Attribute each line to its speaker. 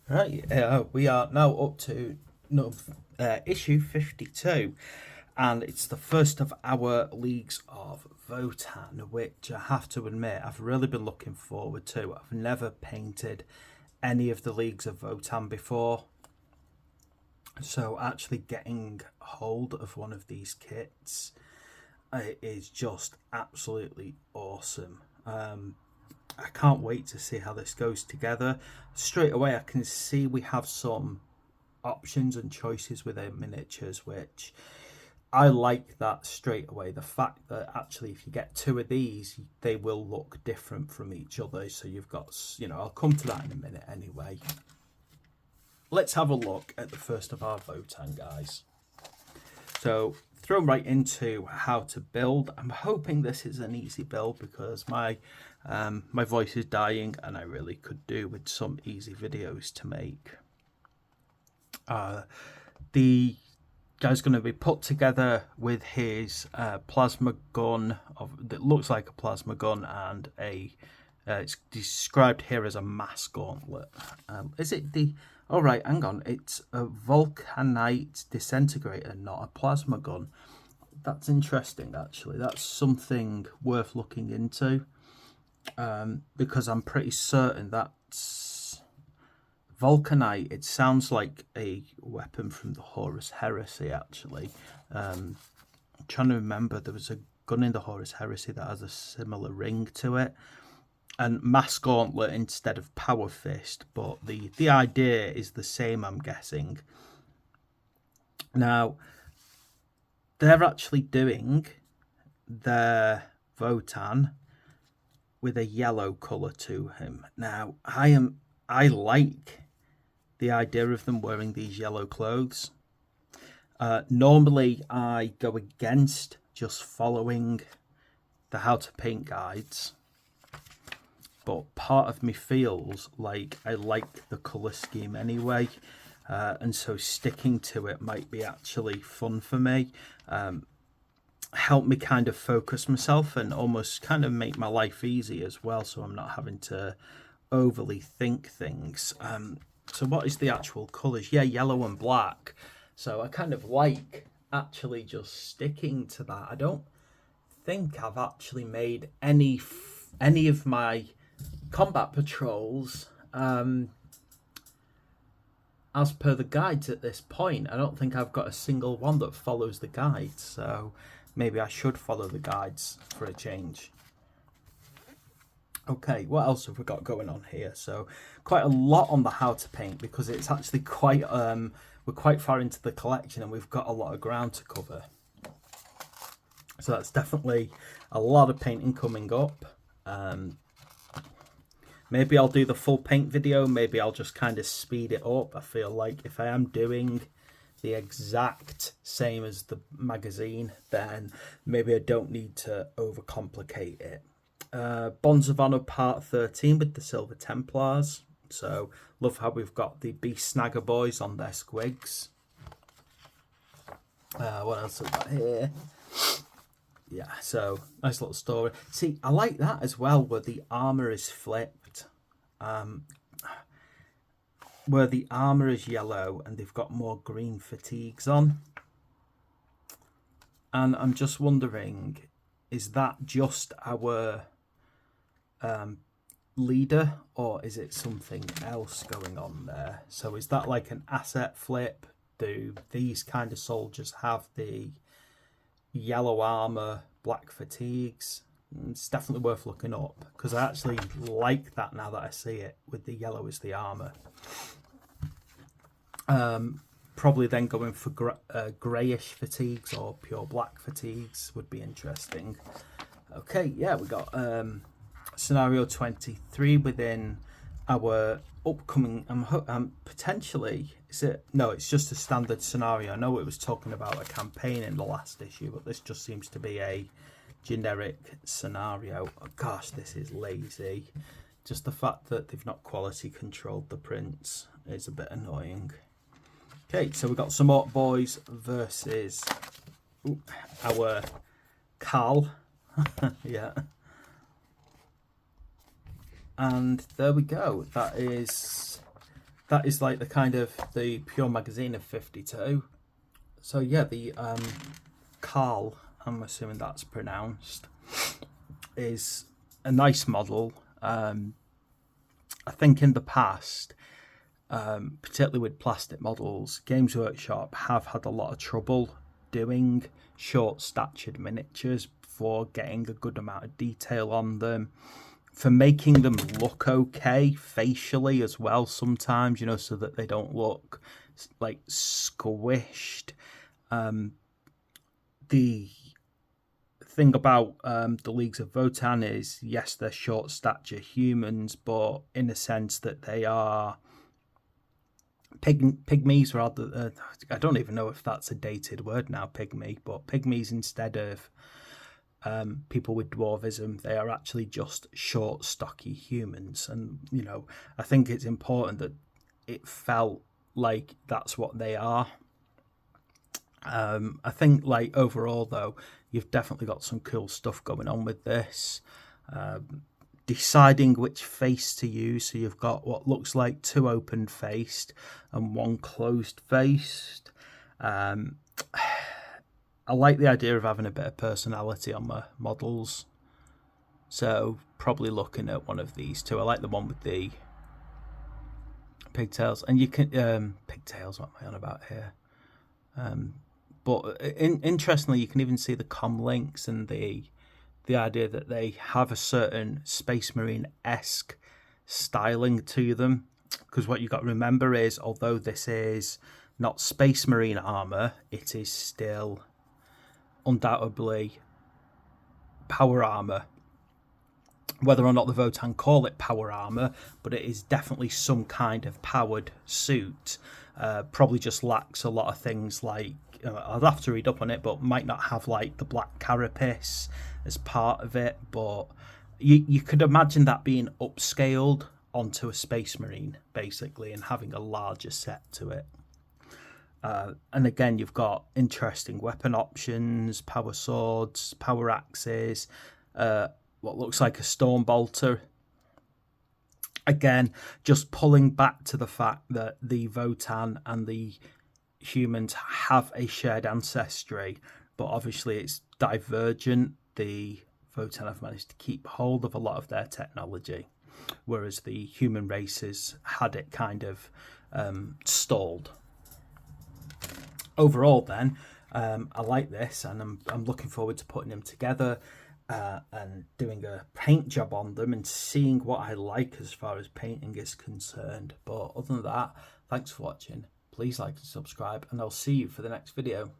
Speaker 1: Right, we are now up to issue 52, and it's the first of our Leagues of Votann, which I have to admit I've really been looking forward to. I've never painted any of the Leagues of Votann before, so actually getting hold of one of these kits is just absolutely awesome. I can't wait to see how this goes together. Straight away, I can see we have some options and choices with our miniatures, which I like that straight away. The fact that actually, if you get two of these, they will look different from each other. So you've got, I'll come to that in a minute anyway. Let's have a look at the first of our Votann, guys. So throw right into how to build. I'm hoping this is an easy build because my voice is dying and I really could do with some easy videos to make. The guy's going to be put together with his plasma gun that looks like a plasma gun and it's described here as a mass gauntlet. Is it the... All right, hang on. It's a vulcanite disintegrator, not a plasma gun. That's interesting, actually. That's something worth looking into, because I'm pretty certain that's vulcanite. It sounds like a weapon from the Horus Heresy, actually. I'm trying to remember. There was a gun in the Horus Heresy that has a similar ring to it. And mass gauntlet instead of power fist, but the idea is the same, I'm guessing. Now, they're actually doing their Votann with a yellow colour to him. Now, I like the idea of them wearing these yellow clothes. Normally, I go against just following the how to paint guides, but part of me feels like I like the colour scheme anyway, and so sticking to it might be actually fun for me. Help me kind of focus myself and almost kind of make my life easy as well, so I'm not having to overly think things. So what is the actual colours? Yeah, yellow and black. So I kind of like actually just sticking to that. I don't think I've actually made any of my combat patrols as per the guides at this point. I don't think I've got a single one that follows the guides, so maybe I should follow the guides for a change. Okay, what else have we got going on here? So quite a lot on the how to paint, because it's actually quite we're quite far into the collection and we've got a lot of ground to cover. So that's definitely a lot of painting coming up. Maybe I'll do the full paint video. Maybe I'll just kind of speed it up. I feel like if I am doing the exact same as the magazine, then maybe I don't need to overcomplicate it. Bonds of Honor Part 13 with the Silver Templars. So love how we've got the Beast Snagger boys on their squigs. What else have we got here? Yeah, so nice little story. See, I like that as well, where the armor is flipped. Where the armor is yellow and they've got more green fatigues on. And I'm just wondering, is that just our leader, or is it something else going on there? So is that like an asset flip? Do these kind of soldiers have the yellow armor, black fatigues? It's definitely worth looking up, because I actually like that now that I see it with the yellow as the armor. Probably then going for greyish fatigues or pure black fatigues would be interesting. Okay, yeah, we got scenario 23 within our upcoming potentially, is it? No, it's just a standard scenario. I know it was talking about a campaign in the last issue, but this just seems to be a generic scenario. Oh, gosh, this is lazy. Just the fact that they've not quality controlled the prints is a bit annoying. Okay, so we've got some Orc Boys versus our Carl. Yeah. And there we go. That is that is like the kind of the pure magazine of 52. So yeah, the Carl, I'm assuming that's pronounced, is a nice model. I think in the past, particularly with plastic models, Games Workshop have had a lot of trouble doing short statured miniatures for getting a good amount of detail on them, for making them look okay facially as well sometimes, you know, so that they don't look like squished. The thing about the Leagues of Votann is, yes, they're short stature humans, but in a sense that they are pygmies rather. I don't even know if that's a dated word now, pygmy, but pygmies instead of people with dwarvism, they are actually just short, stocky humans. And, you know, I think it's important that it felt like that's what they are. I think, like, overall, though, you've definitely got some cool stuff going on with this. Deciding which face to use, so you've got what looks like 2 open-faced and 1 closed-faced. I like the idea of having a bit of personality on my models, so probably looking at one of these two. I like the one with the pigtails, and you can pigtails. What am I on about here? But interestingly, you can even see the com links and the idea that they have a certain Space Marine-esque styling to them. Because what you've got to remember is, although this is not Space Marine armour, it is still undoubtedly power armour. Whether or not the Votann call it power armour, but it is definitely some kind of powered suit. Probably just lacks a lot of things like, I'll have to read up on it, but might not have like the black carapace as part of it. But you could imagine that being upscaled onto a Space Marine, basically, and having a larger set to it. And again, you've got interesting weapon options, power swords, power axes, what looks like a storm bolter. Again, just pulling back to the fact that the Votann and the humans have a shared ancestry, but obviously it's divergent. The Votann have managed to keep hold of a lot of their technology, whereas the human races had it kind of stalled. Overall, then, I like this, and I'm looking forward to putting them together and doing a paint job on them and seeing what I like as far as painting is concerned. But other than that, thanks for watching. Please like and subscribe, and I'll see you for the next video.